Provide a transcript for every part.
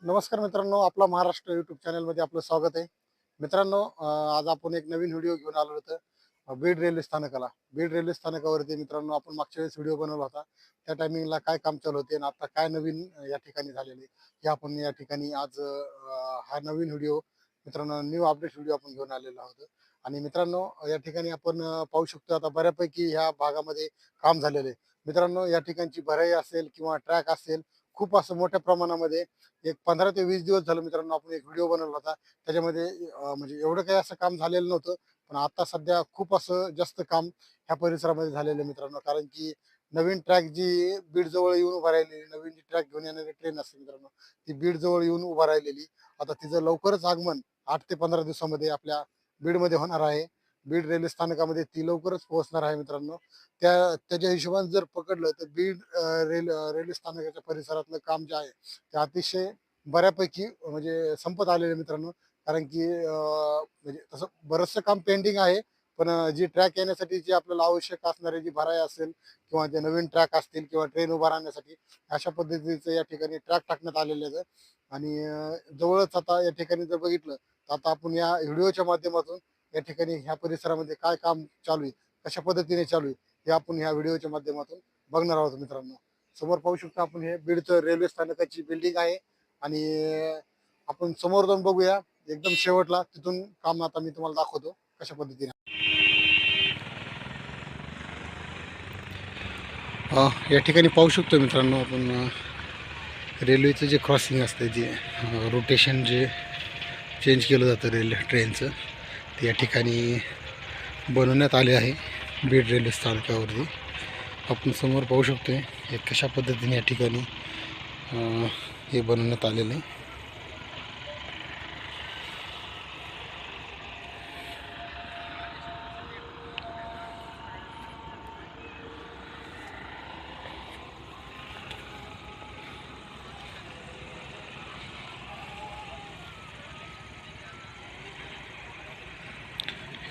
नमस्कार मित्रांनो, आपला महाराष्ट्र यूट्यूब चॅनलमध्ये आपलं स्वागत आहे. मित्रांनो, आज आपण एक नवीन व्हिडिओ घेऊन आलो होतो बीड रेल्वे स्थानकाला. बीड रेल्वे स्थानकावरती मित्रांनो, आपण मागच्या वेळेस व्हिडिओ बनवला होता. त्या टायमिंगला काय काम चालू होते आणि आता काय नवीन या ठिकाणी झालेले, हे आपण या ठिकाणी आज हा नवीन व्हिडिओ मित्रांनो, न्यू अपडेट व्हिडिओ आपण घेऊन आलेलो आहोत. आणि मित्रांनो, या ठिकाणी आपण पाहू शकतो आता बऱ्यापैकी ह्या भागामध्ये काम झालेलं आहे. मित्रांनो, या ठिकाणची भराई असेल किंवा ट्रॅक असेल, खूप असं मोठ्या प्रमाणामध्ये एक 15 ते 20 दिवस झालं मित्रांनो, आपण एक व्हिडिओ बनवला होता. त्याच्यामध्ये म्हणजे एवढं काही असं काम झालेलं नव्हतं. पण आता सध्या खूप असं जास्त काम ह्या परिसरामध्ये झालेलं आहे मित्रांनो. कारण की नवीन ट्रॅक जी बीड जवळ येऊन उभा राहिलेली, नवीन जी ट्रॅक घेऊन येणारी ट्रेन असते मित्रांनो, ती बीड जवळ येऊन उभा राहिलेली. आता तिचं लवकरच आगमन 8 ते 15 दिवसामध्ये आपल्या बीडमध्ये होणार आहे. बीड रेल्वे स्थानकामध्ये ती लवकरच पोहोचणार आहे मित्रांनो. त्याच्या हिशोबाने जर पकडलं तर बीड रेल्वे स्थानकाच्या परिसरातलं काम जे आहे ते अतिशय बऱ्यापैकी म्हणजे संपत आलेले मित्रांनो. कारण की म्हणजे तसं बरचसं काम पेंडिंग आहे. पण जी ट्रॅक येण्यासाठी जी आपल्याला आवश्यक असणारी जी भराई असेल किंवा जे नवीन ट्रॅक असतील किंवा ट्रेन उभा राहण्यासाठी अशा पद्धतीचं या ठिकाणी ट्रॅक टाकण्यात आलेले आहेत. आणि जवळच आता या ठिकाणी जर बघितलं तर आता आपण या व्हिडिओच्या माध्यमातून या ठिकाणी ह्या परिसरामध्ये काय काम चालू आहे, कशा पद्धतीने चालू आहे, हे आपण ह्या व्हिडिओच्या माध्यमातून बघणार आहोत मित्रांनो. समोर पाहू शकतो आपण, हे बीडचं रेल्वे स्थानकाची बिल्डिंग आहे. आणि आपण समोर जाऊन बघूया एकदम शेवटला, तिथून काम आता मी तुम्हाला दाखवतो कशा पद्धतीने. या ठिकाणी पाहू शकतो मित्रांनो आपण, रेल्वेचं जे क्रॉसिंग असतं, जे रोटेशन जे चेंज केलं जातं ट्रेनचं, ते या ठिकाणी बनवण्यात आले आहे बीड रेल्वे स्थानकावरती. आपण समोर पाहू शकतो हे कशा पद्धतीने या ठिकाणी हे बनवण्यात आलेलं आहे.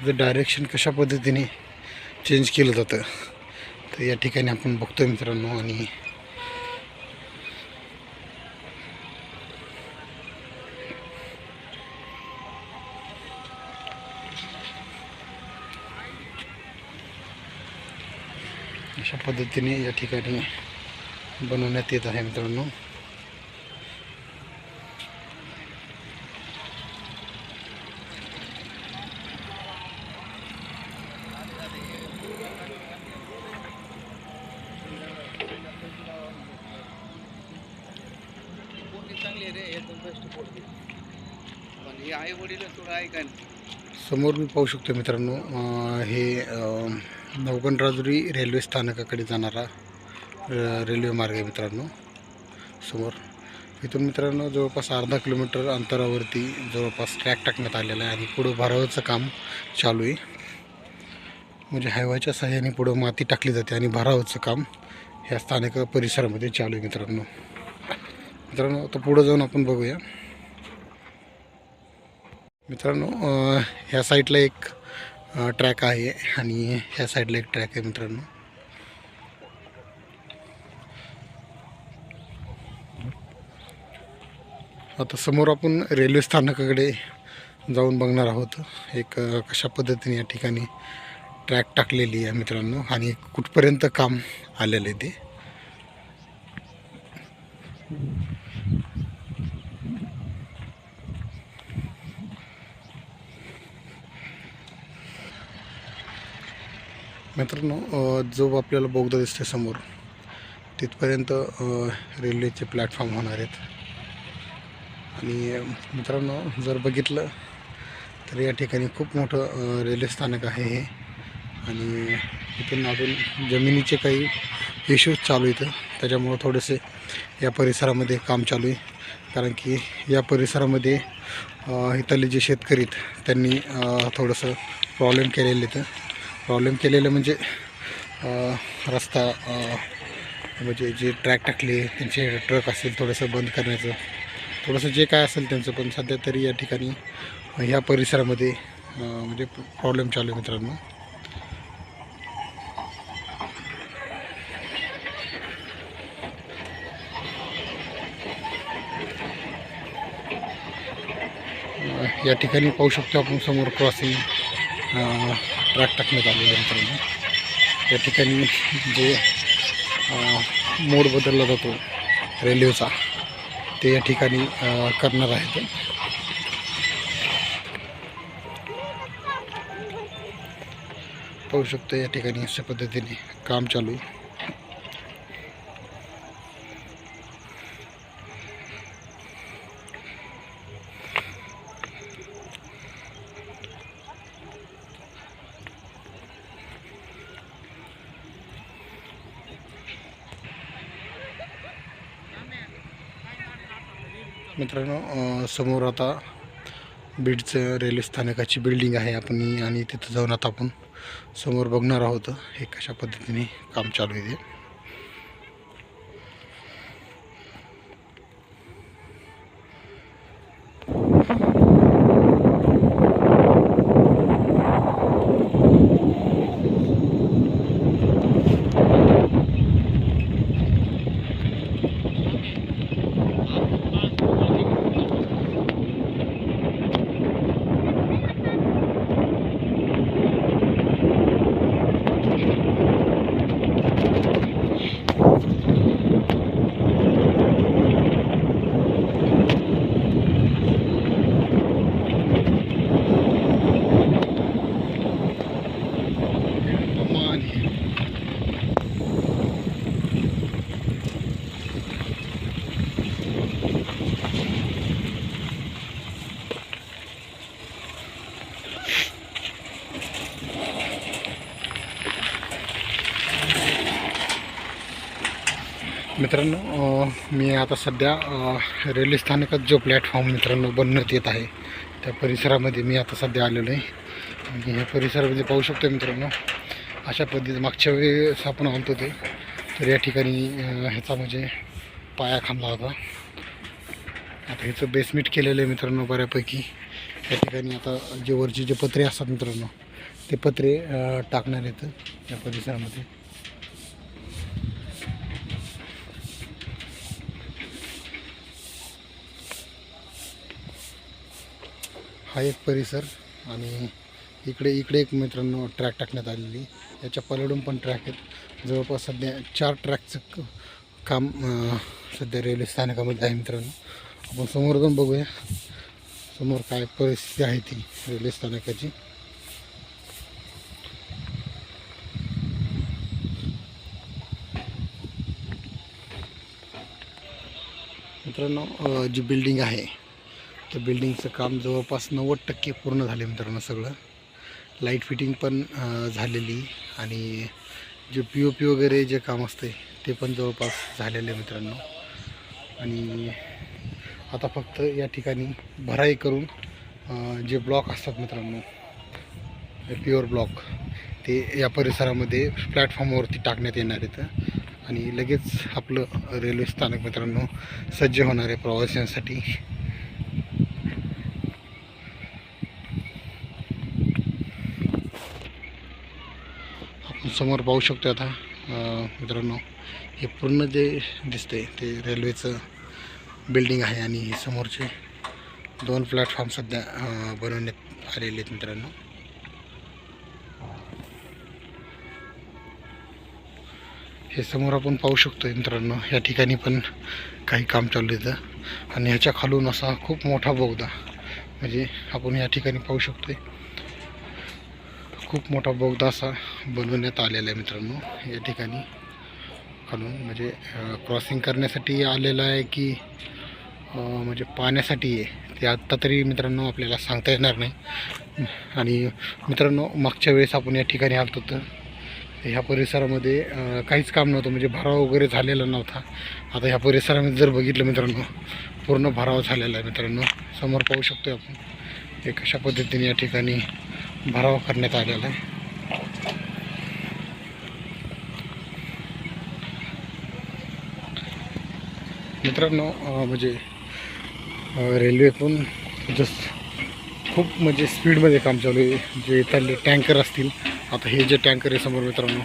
याचं डायरेक्शन कशा पद्धतीने चेंज केलं जातं तर या ठिकाणी आपण बघतोय मित्रांनो. आणि अशा पद्धतीने या ठिकाणी बनवण्यात येत आहे मित्रांनो. समोर मी पाहू शकतो मित्रांनो, हे नवगणराजुरी रेल्वे स्थानकाकडे जाणारा रेल्वे मार्ग आहे मित्रांनो. समोर इथून मित्रांनो जवळपास अर्धा किलोमीटर अंतरावरती जवळपास ट्रॅक टाकण्यात आलेला आहे आणि पुढं भरावाचं काम चालू आहे. म्हणजे हायवाच्या सहाय्याने पुढं माती टाकली जाते आणि भरावाचं काम ह्या स्थानक परिसरामध्ये चालू आहे मित्रांनो. आता पुढं जाऊन आपण बघूया मित्रांनो. ह्या साईडला एक ट्रॅक आहे आणि ह्या साईडला एक ट्रॅक आहे मित्रांनो. आता समोर आपण रेल्वे स्थानकाकडे जाऊन बघणार आहोत एक कशा पद्धतीने या ठिकाणी ट्रॅक टाकलेली आहे मित्रांनो आणि कुठपर्यंत काम आलेलं आहे ते. मित्रांनो, जो आपल्याला बोगदा दिसतोय समोर, तिथपर्यंत रेल्वेचे प्लॅटफॉर्म होणार आहेत. आणि मित्रांनो, जर बघितलं तर या ठिकाणी खूप मोठं रेल्वे स्थानक आहे हे. आणि इथून अजून जमिनीचे काही इश्यूज चालू आहेत, त्याच्यामुळं थोडेसे या परिसरामध्ये काम चालू आहे. कारण की या परिसरामध्ये इथले जे शेतकरी आहेत त्यांनी थोडंसं प्रॉब्लेम केलेलं म्हणजे रस्ता म्हणजे जे ट्रॅक टाकले त्यांचे ट्रक असेल थोडंसं बंद करण्याचं, थोडंसं जे काय असेल त्यांचं. पण सध्या तरी या ठिकाणी ह्या परिसरामध्ये म्हणजे प्रॉब्लेम चालू आहे मित्रांनो. या ठिकाणी पाहू शकतो आपण समोर क्रॉसिंग ट्रॅक टाकण्यात आलेले मित्रांनो. या ठिकाणी जे मोड बदलला जातो रेल्वेचा ते या ठिकाणी करणार आहेत. पाहू शकतो या ठिकाणी अशा पद्धतीने काम चालू आहे. मित्रांनो समोर आता बीडचं रेल्वे स्थानकाची बिल्डिंग आहे आपण आणि तिथं जाऊन आता आपण समोर बघणार आहोत हे कशा पद्धतीने काम चालू आहे. मित्रांनो मी आता सध्या रेल्वे स्थानकात जो प्लॅटफॉर्म मित्रांनो बनण्यात येत आहे त्या परिसरामध्ये मी आता सध्या आलेलो आहे. आणि ह्या परिसरामध्ये पाहू शकतो मित्रांनो अशा पद्धतीने मागच्या वेळेस आपण आणतो ते तर या ठिकाणी ह्याचा म्हणजे पाया खांबला होता. आता ह्याचं बेसमेंट केलेलं आहे मित्रांनो बऱ्यापैकी. या ठिकाणी आता जे वरचे जे पत्रे असतात मित्रांनो ते पत्रे टाकणार आहेत या परिसरामध्ये. हा एक परिसर आणि इकडे एक मित्रांनो ट्रॅक टाकण्यात आलेली. याच्या पलीकडून पण ट्रॅक आहेत. जवळपास सध्या 4 ट्रॅकचं काम सध्या रेल्वे स्थानकामध्ये आहे मित्रांनो. आपण समोर जाऊन बघूया समोर काय परिस्थिती आहे ती रेल्वे स्थानकाची. मित्रांनो जी बिल्डिंग आहे त्या बिल्डिंगचं काम जवळपास 90% पूर्ण झाले मित्रांनो. सगळं लाईट फिटिंग पण झालेली आणि जे POP वगैरे जे काम असते ते पण जवळपास झालेले मित्रांनो. आणि आता फक्त या ठिकाणी भराई करून जे ब्लॉक असतात मित्रांनो प्युअर ब्लॉक ते या परिसरामध्ये प्लॅटफॉर्मवरती टाकण्यात येणार आहेत आणि लगेच आपलं रेल्वे स्थानक मित्रांनो सज्ज होणार आहे प्रवाशांसाठी. समोर पाहू शकतो आता मित्रांनो हे पूर्ण जे दिसते ते रेल्वेचं बिल्डिंग आहे आणि समोरचे 2 प्लॅटफॉर्म सध्या बनवण्यात आलेले आहेत मित्रांनो. हे समोर आपण पाहू शकतो मित्रांनो या ठिकाणी पण काही काम चालू आहे आणि ह्याच्या खालून असा खूप मोठा बोगदा म्हणजे आपण या ठिकाणी पाहू शकतोय खूप मोठा बोगदा असा बनवण्यात आलेला आहे मित्रांनो. या ठिकाणी खालून म्हणजे क्रॉसिंग करण्यासाठी आलेला आहे की म्हणजे पाण्यासाठी आहे ते आत्ता तरी मित्रांनो आपल्याला सांगता येणार नाही. आणि मित्रांनो मागच्या वेळेस आपण या ठिकाणी आलो तर ह्या परिसरामध्ये काहीच काम नव्हतं म्हणजे भराव वगैरे झालेला नव्हता. आता ह्या परिसरामध्ये जर बघितलं मित्रांनो पूर्ण भराव झालेला आहे मित्रांनो. समोर पाहू शकतो आपण हे कशा पद्धतीने या ठिकाणी भराव करण्यात आलेला आहे. मित्रांनो म्हणजे रेल्वे पण जस्ट खूप म्हणजे स्पीडमध्ये काम चालू आहे. जे इथले टँकर असतील आता हे जे टँकर आहे समोर मित्रांनो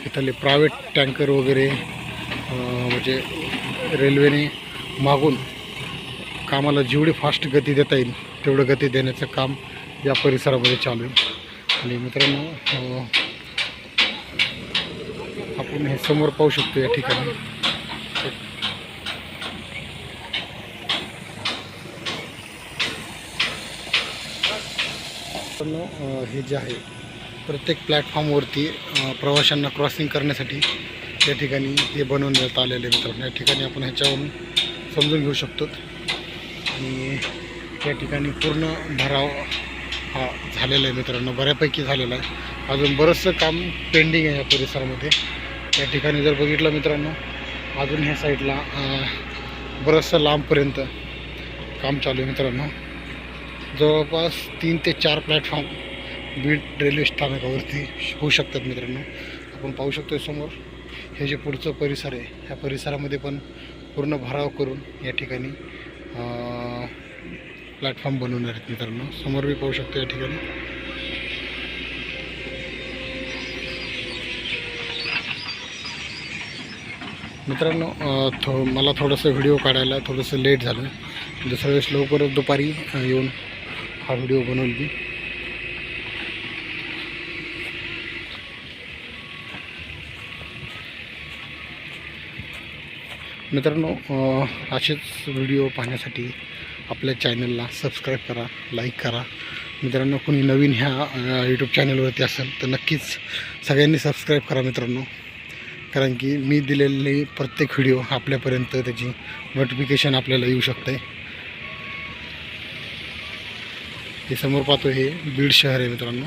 इथले प्रायव्हेट टँकर वगैरे म्हणजे रेल्वेने मागून कामाला जेवढी फास्ट गती देता येईल तेवढं गती देण्याचं काम या परिसरामध्ये चालू आहे. आणि मित्रांनो आपण हे समोर पाहू शकतो या ठिकाणी हे जे आहे प्रत्येक प्लॅटफॉर्मवरती प्रवाशांना क्रॉसिंग करण्यासाठी त्या ठिकाणी हे बनवण्यात आलेले मित्रांनो. या ठिकाणी आपण ह्याच्यावरून समजून घेऊ शकतो. आणि या ठिकाणी पूर्ण भराव हा झालेला आहे मित्रांनो, बऱ्यापैकी झालेला आहे. अजून बरंचसं काम पेंडिंग आहे या परिसरामध्ये. या ठिकाणी जर बघितलं मित्रांनो अजून ह्या साईडला बरंचसं लांबपर्यंत काम चालू आहे मित्रांनो. जवळपास 3 ते 4 प्लॅटफॉर्म बीड रेल्वे स्थानकावरती होऊ शकतात मित्रांनो. आपण पाहू शकतो समोर हे जे पुढचं परिसर आहे ह्या परिसरामध्ये पण पूर्ण भराव करून या ठिकाणी प्लॅटफॉर्म बनवणार आहेत मित्रांनो. समोर मी पाहू शकतो या ठिकाणी मित्रांनो मला थोडंसं व्हिडिओ काढायला थोडंसं लेट झालं. दुसऱ्या वेळेस लवकरच दुपारी येऊन हा व्हिडिओ बनवून मी मित्रांनो असेच व्हिडिओ पाहण्यासाठी आपल्या चॅनलला सबस्क्राईब करा, लाईक करा. मित्रांनो कोणी नवीन ह्या यूट्यूब चॅनलवरती असेल तर नक्कीच सगळ्यांनी सबस्क्राईब करा मित्रांनो. कारण की मी दिलेले प्रत्येक व्हिडिओ आपल्यापर्यंत त्याची नोटिफिकेशन आपल्याला येऊ शकते. हे समोर पाहतो हे बीड शहर आहे मित्रांनो.